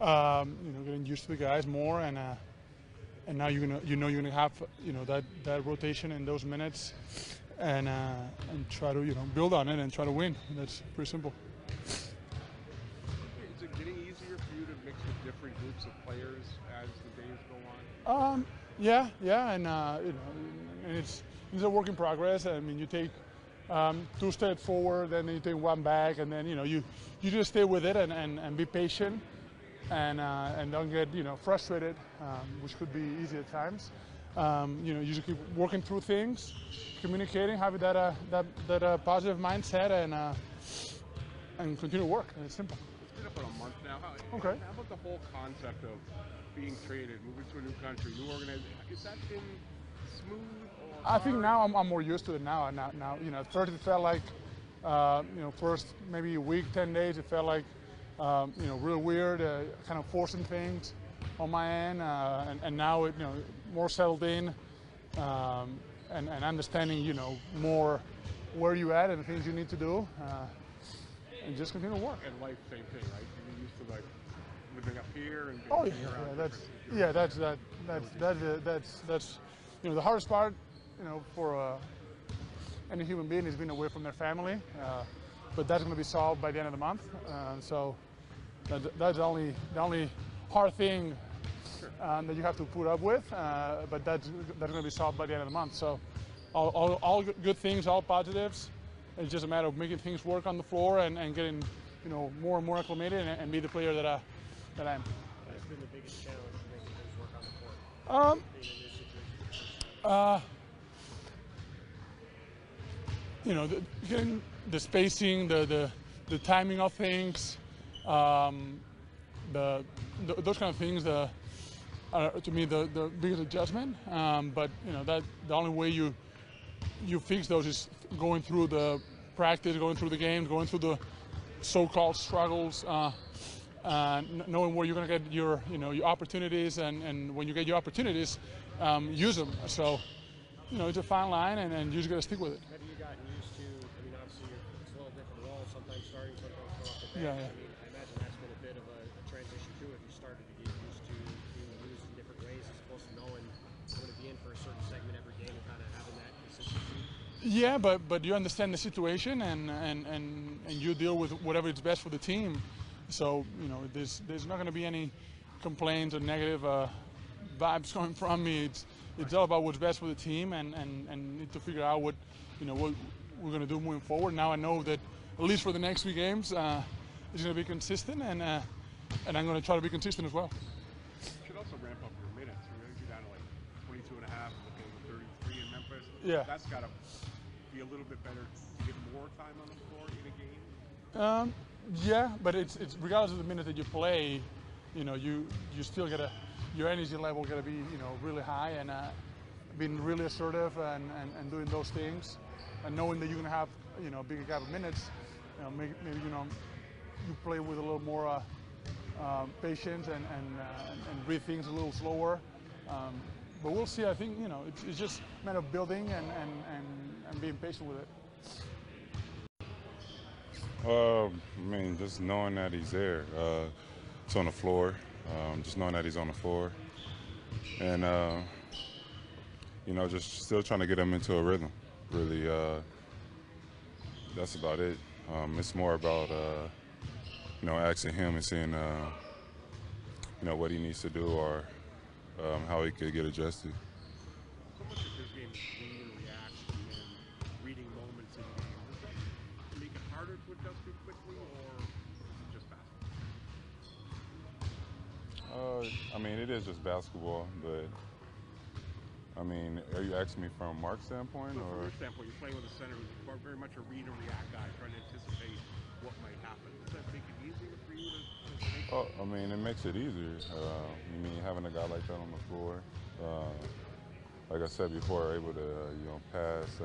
getting used to the guys more, and now you're gonna have that rotation in those minutes, and try to build on it and try to win. That's pretty simple. Is it getting easier for you to mix with different groups of players as the days go on? Yeah, and it's a work in progress. I mean, you take 2 steps forward, then you take 1 back, and then you just stay with it and be patient, and don't get frustrated, which could be easy at times. You just keep working through things, communicating, having that positive mindset, and continue to work. And it's simple. It's been about a month now. Okay. How about the whole concept of being traded, moving to a new country, new organization? Has that been smooth or I think now I'm more used to it now. Now at first it felt like, first maybe a week, 10 days, it felt like, real weird, kind of forcing things on my end, and now it, more settled in, and understanding, more where you at and the things you need to do, and just continue to work. And life, same thing, right? You're used to like living up here and oh being around. That's the hardest part, for any human being is being away from their family, but that's going to be solved by the end of the month. So that's the only hard thing that you have to put up with, but that's going to be solved by the end of the month. So all good things, all positives. It's just a matter of making things work on the floor and getting more and more acclimated and be the player that I am. What's been the biggest challenge to making things work on the court? Getting the spacing, the timing of things, those kind of things are to me the biggest adjustment. But that the only way you fix those is going through the practice, going through the games, going through the so-called struggles, knowing where you're going to get your opportunities, and when you get your opportunities, use them. So it's a fine line, and you just got to stick with it. Have you gotten used to? I mean, obviously it's a little different role. Sometimes starting, sometimes come off the bench. Yeah. I mean, I imagine that's been a bit of a transition too. If you started to get used to being used in different ways, as opposed to knowing I'm going to be in for a certain segment every game and kind of having that consistency. Yeah, but you understand the situation, and you deal with whatever is best for the team. So there's not going to be any complaints or negative vibes coming from me. It's all about what's best for the team, and need to figure out what we're going to do moving forward. Now I know that at least for the next 3 games, it's going to be consistent, and I'm going to try to be consistent as well. You should also ramp up your minutes. You're down to like 22 and a half, looking at 33 in Memphis. Yeah. That's got to be a little bit better to get more time on the floor in a game. Yeah, but it's regardless of the minute that you play, you still gotta, your energy level gotta be really high, and being really assertive and doing those things, and knowing that you're gonna have a bigger gap of minutes. Maybe you play with a little more patience and read things a little slower. But we'll see. I think it's just a matter of building and being patient with it. I mean, just knowing that he's there. It's on the floor. Just knowing that he's on the floor, and just still trying to get him into a rhythm. Really, that's about it. It's more about asking him and seeing what he needs to do, or how he could get adjusted. So much of his game is read and react and reading moments in games. Does that make it harder to adjust too quickly, or is it just basketball? I mean, it is just basketball, but I mean, are you asking me from Marc's standpoint, So or? from your standpoint, you're playing with a center who's very much a read and react guy, trying to anticipate what might happen. Does that make it easier for you to make? Oh, I mean, it makes it easier. Having a guy like that on the floor, like I said before, able to pass,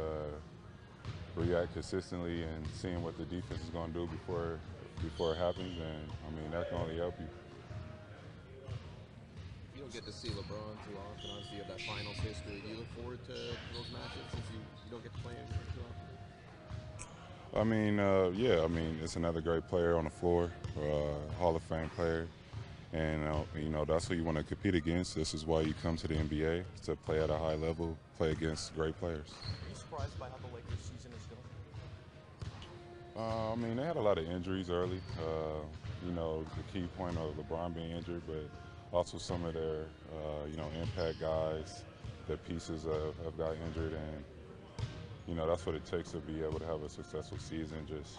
react consistently, and seeing what the defense is going to do before it happens, and I mean that can only help you. You don't get to see LeBron too often. Obviously, you have that finals history. Do you look forward to those matchups since you don't get to play him too often? I mean, yeah. I mean, it's another great player on the floor, Hall of Fame player, And that's who you want to compete against. This is why you come to the NBA, to play at a high level, play against great players. Are you surprised by how the Lakers season is going? I mean, they had a lot of injuries early. The key point of LeBron being injured, but also some of their, impact guys, their pieces have got injured, and that's what it takes to be able to have a successful season. Just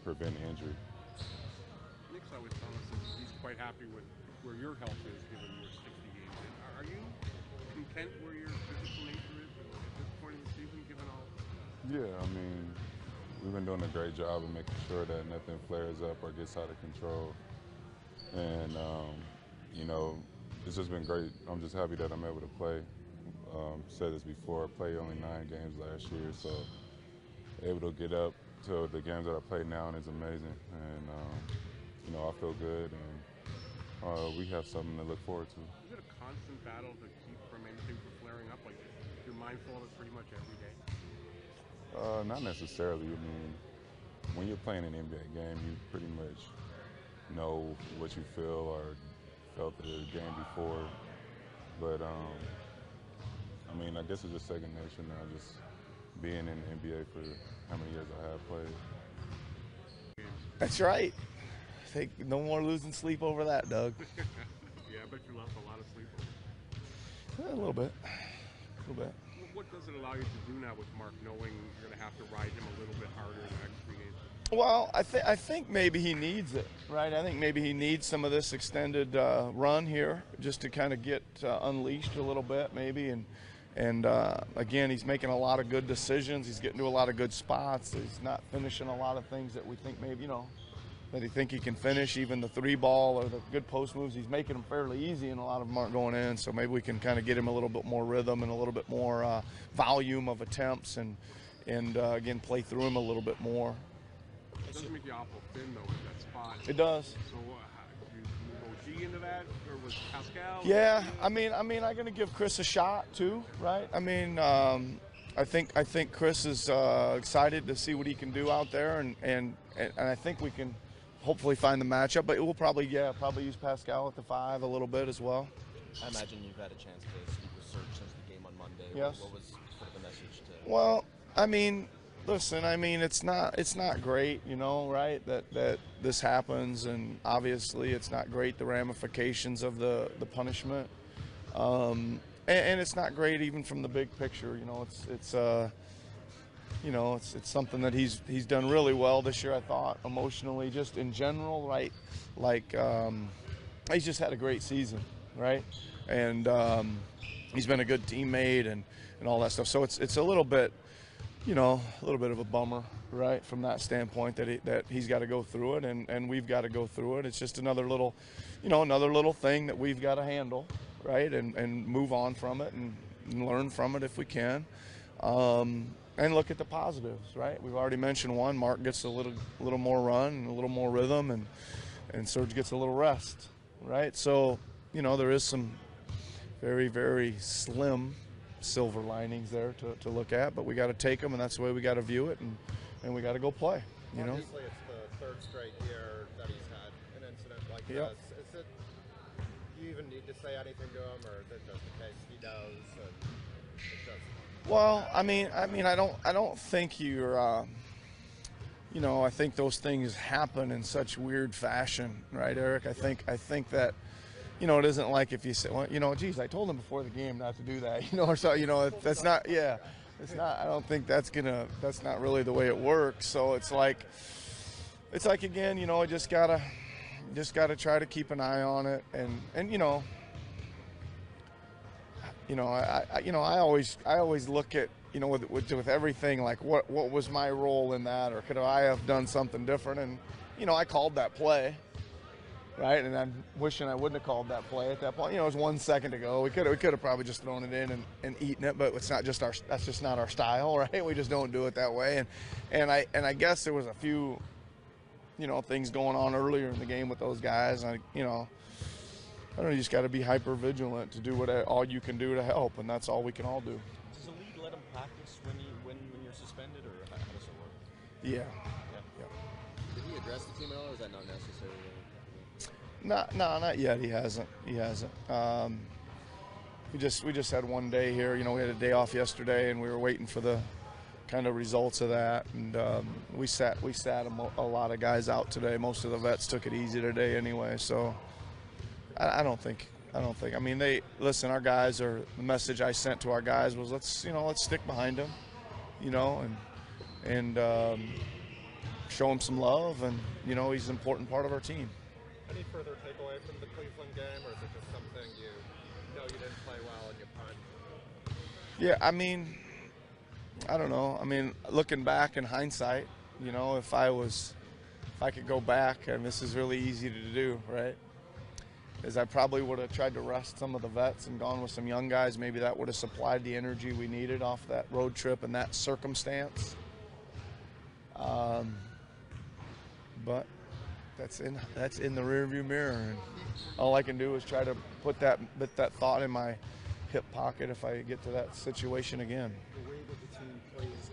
prevent injury. Nick's always telling us that he's quite happy with where your health is, given your 60 games in. Are you content where your physical nature is at this point in the season, given all? Yeah, I mean, we've been doing a great job of making sure that nothing flares up or gets out of control. And, it's just been great. I'm just happy that I'm able to play. Said this before, I played only 9 games last year, so able to get up to the games that I play now is amazing. And, I feel good, and we have something to look forward to. Is it a constant battle to keep from anything from flaring up? Like, you're mindful of it pretty much every day? Not necessarily. I mean, when you're playing an NBA game, you pretty much know what you feel or felt the game before. But, I guess it's just second nature now, just being in the NBA for how many years I have played. That's right. No more losing sleep over that, Doug. Yeah, I bet you lost a lot of sleep over it. A little bit. What does it allow you to do now with Marc, knowing you're going to have to ride him a little bit harder in the next 3 games? Well, I think maybe he needs it, right? I think maybe he needs some of this extended run here just to kind of get unleashed a little bit, maybe. And again, he's making a lot of good decisions. He's getting to a lot of good spots. He's not finishing a lot of things that we think maybe, that he think he can finish, even the 3-ball or the good post moves. He's making them fairly easy, and a lot of them aren't going in. So maybe we can kind of get him a little bit more rhythm and a little bit more volume of attempts, and again, play through him a little bit more. It doesn't make you awful thin, though, in that spot. It does. So you go G into that, or was Pascal? Yeah, I'm going to give Chris a shot too, right? I think Chris is excited to see what he can do out there, and I think we can hopefully find the matchup. But we'll probably use Pascal at the 5 a little bit as well. I imagine you've had a chance to speak with Serge since the game on Monday. Yes. What was sort of the message to? Well, listen, it's not great, right, that this happens, and obviously it's not great, the ramifications of the punishment, and it's not great even from the big picture. It's something that he's done really well this year, I thought, emotionally, just in general, right? Like he's just had a great season, right? And he's been a good teammate and all that stuff. So it's a little bit, a little bit of a bummer, right, from that standpoint, that he's got to go through it, and we've got to go through it. It's just another little thing that we've got to handle, right, and move on from it and learn from it if we can, and look at the positives, right? We've already mentioned one. Marc gets a little more run and a little more rhythm, and Serge gets a little rest, right? So, there is some very, very slim silver linings there to look at, but we got to take them, and that's the way we got to view it, and we got to go play. Obviously, it's the 3rd straight year that he's had an incident like this. Do you even need to say anything to him, or is it just the case he knows and it doesn't? Well, I don't think you're. I think those things happen in such weird fashion, right, Eric? I think that. It isn't like if you say, well, geez, I told him before the game not to do that, or so, that's not, it's not, I don't think that's not really the way it works. So it's like, again, I just gotta try to keep an eye on it. I always look at, with everything, like what was my role in that, or could I have done something different? And, I called that play. Right, and I'm wishing I wouldn't have called that play at that point. It was 1 second to go. We could have probably just thrown it in and eaten it, but that's just not our style, right? We just don't do it that way. And I guess there was a few, things going on earlier in the game with those guys. I don't know, you just got to be hyper vigilant to do all you can do to help, and that's all we can all do. Does the league let him practice when you're suspended, or how does it work? Yeah. Did he address the team at all, or is that not necessary? No, not yet. He hasn't. We just had one day here. You know, we had a day off yesterday, and we were waiting for the kind of results of that. And we sat a lot of guys out today. Most of the vets took it easy today anyway. So I don't think. I mean, listen. Our guys are. The message I sent to our guys was let's stick behind him, you know, and show him some love, and you know he's an important part of our team. Any further takeaway from the Cleveland game, or is it just something you know you didn't play well and you punt? Yeah, I mean, I don't know. I mean, looking back in hindsight, you know, if I could go back, and this is really easy to do, right? Is I probably would have tried to rest some of the vets and gone with some young guys. Maybe that would have supplied the energy we needed off that road trip and that circumstance. But that's in the rearview mirror, and all I can do is try to put that thought in my hip pocket if I get to that situation again. The way that the team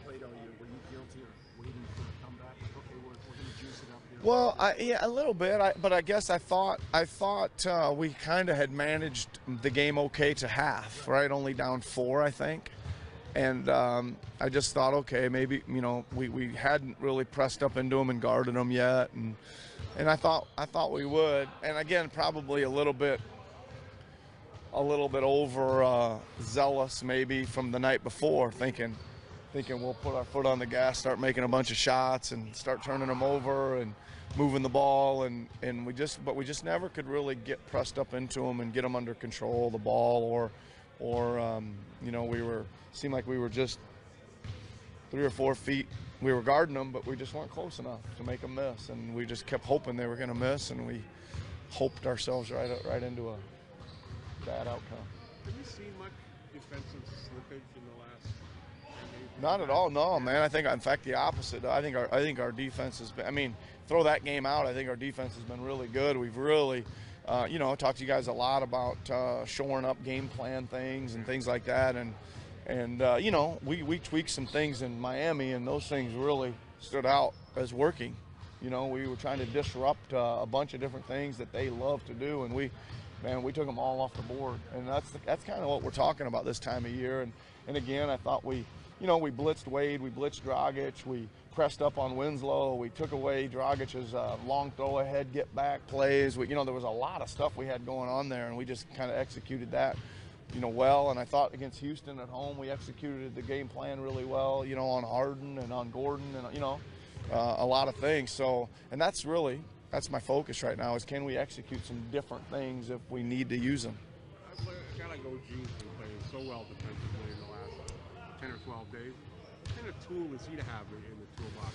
played all year, were you guilty of waiting for a comeback? Okay, we're going to juice it up here. Well, yeah, a little bit. But I guess I thought we kind of had managed the game okay to half, right? Only down 4, I think. And I just thought, okay, maybe, you know, we hadn't really pressed up into them and guarded them yet, and I thought we would. And again, probably a little bit over zealous maybe from the night before, thinking we'll put our foot on the gas, start making a bunch of shots, and start turning them over and moving the ball, and we just never could really get pressed up into them and get them under control of the ball, or you know, seemed like we were just 3 or 4 feet. We were guarding them, but we just weren't close enough to make them miss, and we just kept hoping they were going to miss, and we hoped ourselves right into a bad outcome. Have you seen much defensive slippage in the last 10 days? Not at all, no, man. I think, in fact, the opposite. I think our defense has been. I mean, throw that game out, I think our defense has been really good. We've really, you know, talked to you guys a lot about shoring up game plan things and things like that, and you know, we tweaked some things in Miami, and those things really stood out as working. You know, we were trying to disrupt a bunch of different things that they love to do, and we took them all off the board. And that's kind of what we're talking about this time of year. And again, I thought we blitzed Wade, we blitzed Dragic, we pressed up on Winslow, we took away Dragic's long throw ahead, get back plays. You know, there was a lot of stuff we had going on there, and we just kind of executed that, you know, well. And I thought against Houston at home, we executed the game plan really well, you know, on Harden and on Gordon and, you know, a lot of things. So, and that's my focus right now, is can we execute some different things if we need to use them. A guy like OG's been playing so well defensively in the last 10 or 12 days. What kind of tool is he to have in the toolbox?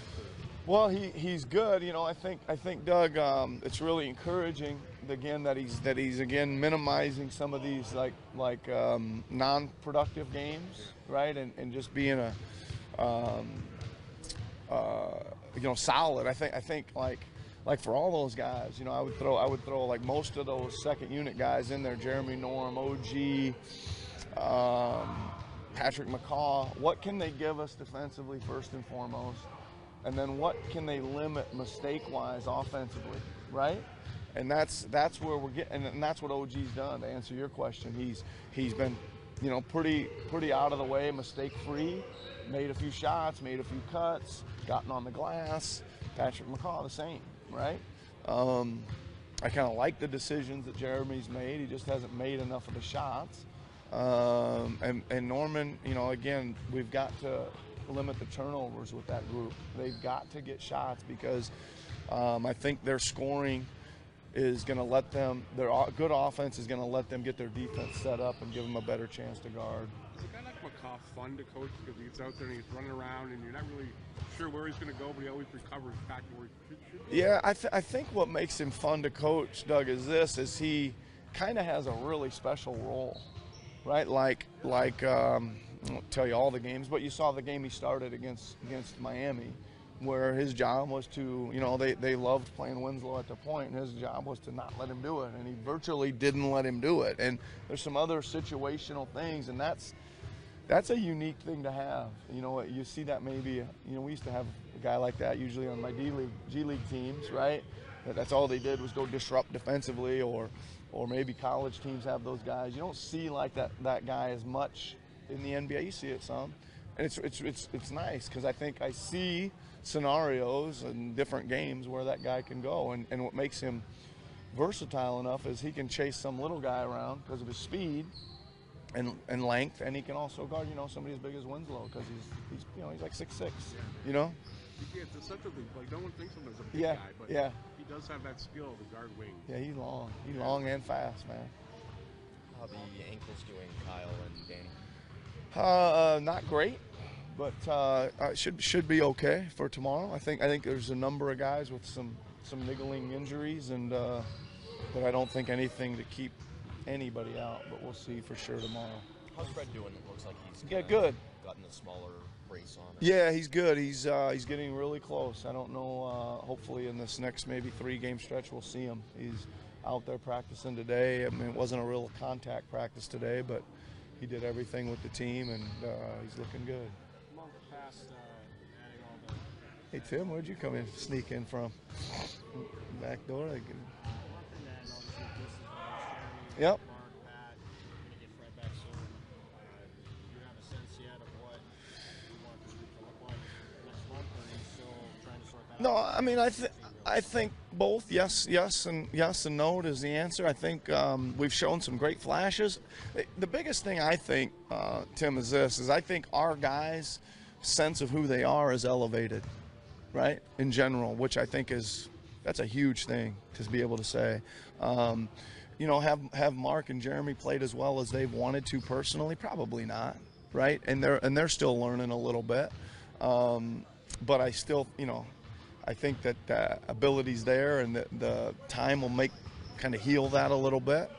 Well, he's good. You know, I think Doug, it's really encouraging again that he's again minimizing some of these like non-productive games, right? And just being a you know, solid. I think like for all those guys, you know, I would throw like most of those second unit guys in there, Jeremy Norm, OG, Patrick McCaw. What can they give us defensively first and foremost? And then what can they limit mistake-wise offensively, right? And that's where we're getting, and that's what OG's done. To answer your question, he's been, you know, pretty out of the way, mistake-free, made a few shots, made a few cuts, gotten on the glass. Patrick McCaw the same, right? I kind of like the decisions that Jeremy's made. He just hasn't made enough of the shots. And Norman, you know, again, we've got to limit the turnovers with that group. They've got to get shots, because I think their scoring is going to let them, their good offense is going to let them get their defense set up and give them a better chance to guard. Is a guy like McCaw fun to coach, because he's out there and he's running around and you're not really sure where he's going to go, but he always recovers back to where he should be? Yeah, I think what makes him fun to coach, Doug, is he kind of has a really special role, right? Like I won't tell you all the games, but you saw the game he started against Miami, where his job was to, you know, they loved playing Winslow at the point, and his job was to not let him do it, and he virtually didn't let him do it. And there's some other situational things, and that's a unique thing to have. You know, you see that maybe, you know, we used to have a guy like that usually on my G League teams, right? That's all they did was go disrupt defensively, or maybe college teams have those guys. You don't see like that guy as much in the NBA. You see it some, and it's nice because I think I see scenarios in different games where that guy can go, and what makes him versatile enough is he can chase some little guy around because of his speed and length, and he can also guard somebody as big as Winslow because he's like 6'6", you know. Yeah, it's such a big, like no one thinks of him as a big guy, but he does have that skill to guard wing. Yeah, he's long. He's long and fast, man. How the ankles doing, Kyle and Danny? Not great, but should be okay for tomorrow. I think there's a number of guys with some niggling injuries, and but I don't think anything to keep anybody out. But we'll see for sure tomorrow. How's Fred doing? It looks like he's good. Gotten a smaller brace on it. Yeah, he's good. He's getting really close. I don't know. Hopefully, in this next maybe 3-game stretch, we'll see him. He's out there practicing today. I mean, it wasn't a real contact practice today, but he did everything with the team, and he's looking good. Month past adding all the. Hey Tim, where'd you come in? Sneak in from? Back door. One thing that obviously this is Yep. Mark, Pat, going to get Fred back soon. Do you have a sense yet of what you want this group to look like next month, or are you still trying to sort that No, out? I mean, I think both yes and no is the answer. I think we've shown some great flashes. The biggest thing I think, Tim, is I think our guys' sense of who they are is elevated, right? In general, which I think that's a huge thing to be able to say. Have Mark and Jeremy played as well as they've wanted to personally? Probably not, right? And they're still learning a little bit. But I still, I think that the ability's there, and the time will kind of heal that a little bit.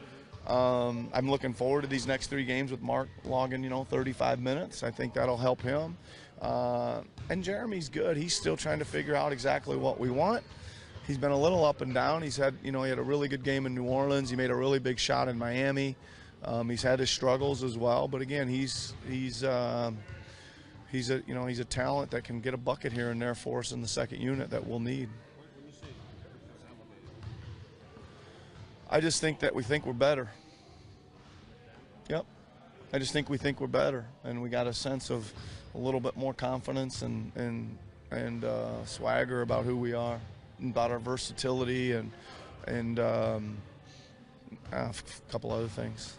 I'm looking forward to these next 3 games with Mark logging, 35 minutes. I think that'll help him. And Jeremy's good. He's still trying to figure out exactly what we want. He's been a little up and down. He's had, he had a really good game in New Orleans. He made a really big shot in Miami. He's had his struggles as well, but again, he's a talent that can get a bucket here and there for us in the second unit that we'll need. When you say elevated, I just think that we think we're better. Yep. I just think we think we're better, and we got a sense of a little bit more confidence and swagger about who we are, and about our versatility and a couple other things.